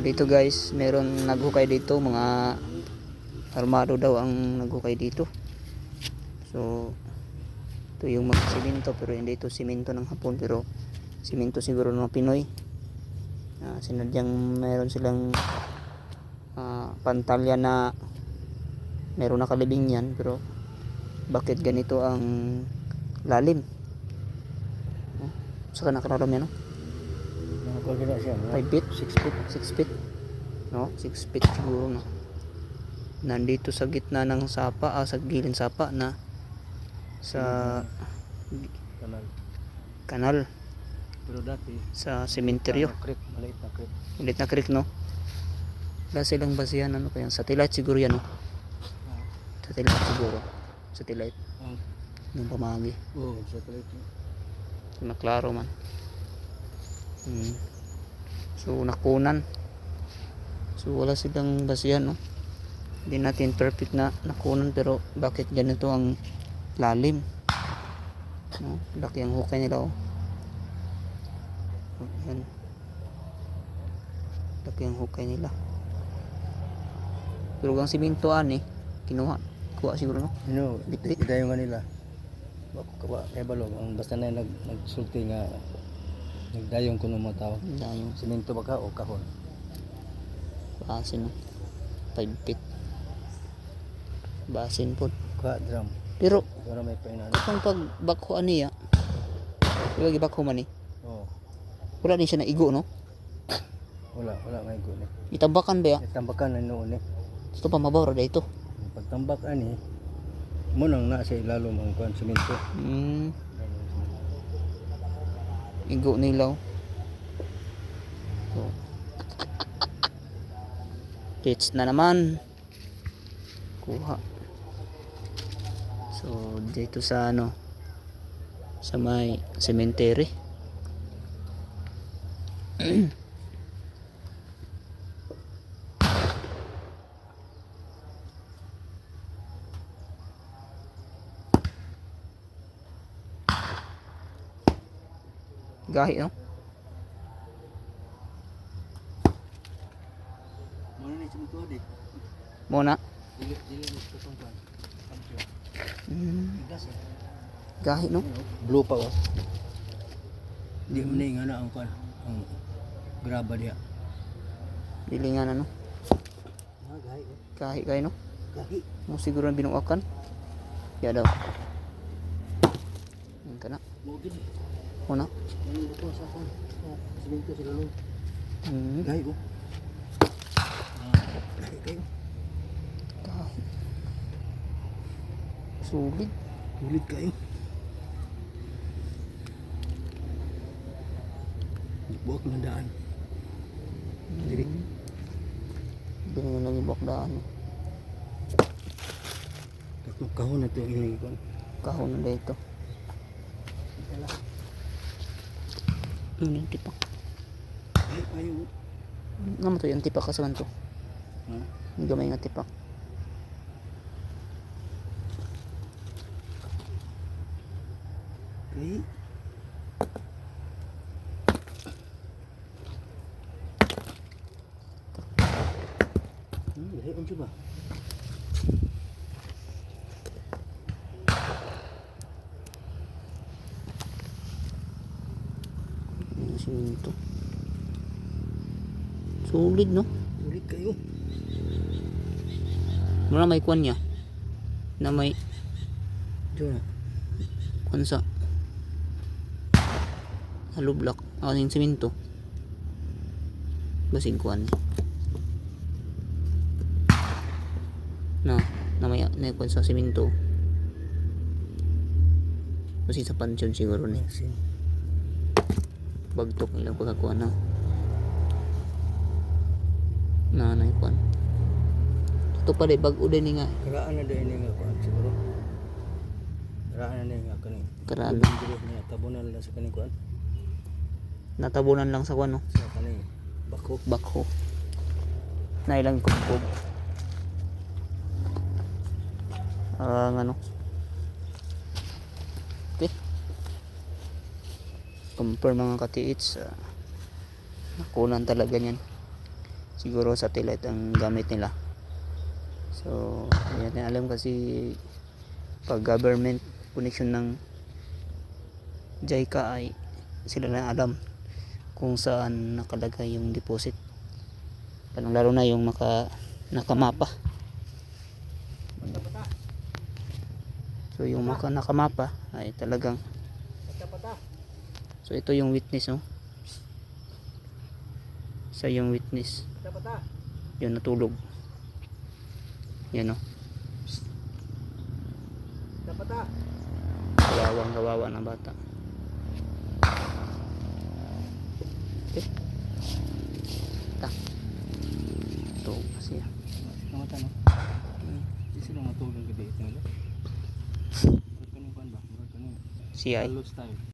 dito guys, meron naghukay dito, mga armado daw ang naghukay dito. So ito yung mga simento, pero hindi ito simento ng Hapon, pero simento siguro ng mga Pinoy. Sinadyang meron silang pantalya na meron nakalibing yan, pero bakit ganito ang lalim? Saka nakararam yan, no? 5 feet? 6 feet? 6 feet? No? 6 feet siguro, no? Nandito sa gitna ng sapa, sa gilid sapa na sa kanal. Pero dati sa sementeryo. Maliit na creek, no? Wala silang basihan, ano kaya? Satellite siguro yan, no? Satellite siguro. Satellite. Yung pamagi. Oo, satellite. Naklaro man. So nakunan. So wala silang basihan, no? Hindi natin perfect na nakunan, pero bakit ganito ang lalim, no? Laki ang hukay nila, oh. Yan. Laki ang hukay nila. Pero ang simintoan kinuha. Kuha siguro, no? No, idayon nga nila. Bako ka ba kay balog ang basta na nagsulti nga nagdayon kuno mga tao. Dayon. Semento ba ka o kahon? Basin, no? 5 feet. Basin po. Ka drum. Pero Para may painaan. kung pagbakhoan niya, di ba gibakho man Oo. wala din siya na igo, no? Wala may guni. Itambakan ba ya? Tambakan na noon Ito pa mabawra dito. Pagtambak ani mo nang na sa ilalom ang kuan semento. Igo nila, oh. So, hits na naman. Kuha. So dito sa sa may cemetery. Gahi, no? Mo ni semento di. Muna. Dili ko tong kuan. Gas. Gahi, no? Blue pa oh. Di mo ni nga na ang kuan. Ang graba diha. Bilingan, ano? Gahi. Gahi kayo, no? Gahi. Mo siguro na binuwakan. Ya daw. Yan ka na. Mo gid. Muna. Ano ko sa kuan? Semento sa lalong. Gahi ko. Gahi kayo. Gahi. Sulit. Ulit kayo. Buwak ng daan. Diri. Hindi naman lang yung bakdaan, no? Kahon na ito yung kuan. Kahon na dito. Yung tipak. Ay, ayaw. Naman to yung tipak kasaman to. Yung gamay nga tipak. Okay. Dahil ang ba? Yung siminto. Sulit, no? Ulit kayo. Muna may kwan niya. Na may Diyo na. kwan sa hollow block. Yung siminto. Basig kwan. Na may kwan sa siminto. Basig sa pansyon siguro ni. Bagtok nilang pagkakuha na kwan. Ito pa bag-o din nga. Karaan na din nga kuan siguro. Karaan na nga kani. Karaan. Niya tabunan lang sa kani kuan. Natabunan lang sa kwan, no? Sa kani Bakho. Na ilang kumpog. Ano? Okay. Confirm mga katiits. Nakunan talaga niyan. siguro satellite ang gamit nila. So hindi natin alam kasi pag government connection ng JICA ay sila na alam kung saan nakalagay yung deposit, lalo na yung nakamapa. So yung nakamapa ay talagang, so ito yung witness, no? Sa yung witness yun natulog yan, no? Kawawa na bata. Okay. Ito kasi Namata no? Di sila matulog gabi ito nila. Murag kanin kuan ba? Murag kanin. CI Halo style.